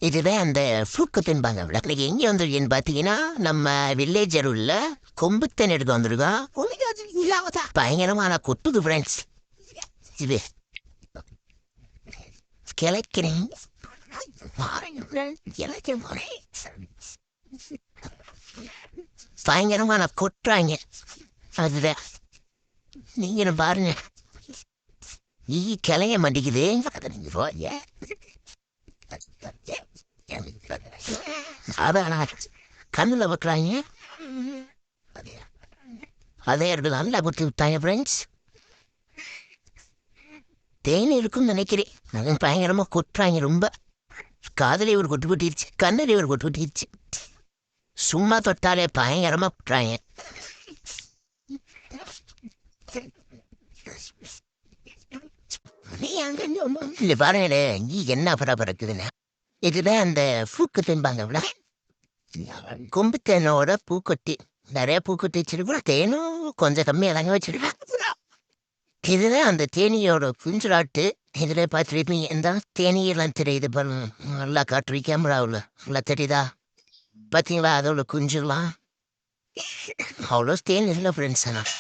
இதுவே அந்த ஃப்ரூக்கு தின்பாங்க. இன்னைக்கு எங்கே வந்துருக்கேன்னு பார்த்தீங்கன்னா நம்ம வில்லேஜர் உள்ள கொம்பு தேன் எடுக்க வந்திருக்கோம். பயங்கரமான கொத்துது ஃப்ரெண்ட்ஸ். இது கிளைக்கிறேன் பயங்கரமான கொட்டுறாங்க. அதுதான் நீங்களும் பாருங்க. கிளைய மாட்டேங்குது. அதான் கண்ணில் வைக்கிறாங்க. அதே இடத்துல நல்லா கொடுத்து விட்டாங்க ஃப்ரெண்ட்ஸ். தேனி இருக்குன்னு நினைக்கிறேன். அது பயங்கரமாக கொட்டுறாங்க. ரொம்ப காதலி ஒரு கொட்டு கொட்டிருச்சு, கண்ணறி ஒரு கொட்டு கொட்டிருச்சு. சும்மா தொட்டாலே பயங்கரமாக கொட்டுறாங்க. இல்லை பாருங்களே, நீ என்ன பரபரக்குதுன்னு. இதுதான் அந்த பூக்கு தின்பாங்க. கொம்பு தேனோட பூக்கொட்டி நிறைய பூக்கொட்டி வச்சிருக்கோம். தேனும் கொஞ்சம் கம்மியாக தாங்க வச்சிருக்கேன். இதுதான் அந்த தேனியோட குஞ்சுராட்டு. இதில் பார்த்துருப்பீங்க. இந்த தேனியெல்லாம் தெரியுது பாருங்க. நல்லா காட்டுறீ கேமராவில் நல்லா தெரியுதா? பார்த்தீங்களா அதோட குஞ்சுலாம்? அவ்வளோ தேன் இல்லை ஃப்ரெண்ட்ஸ். ஆனால்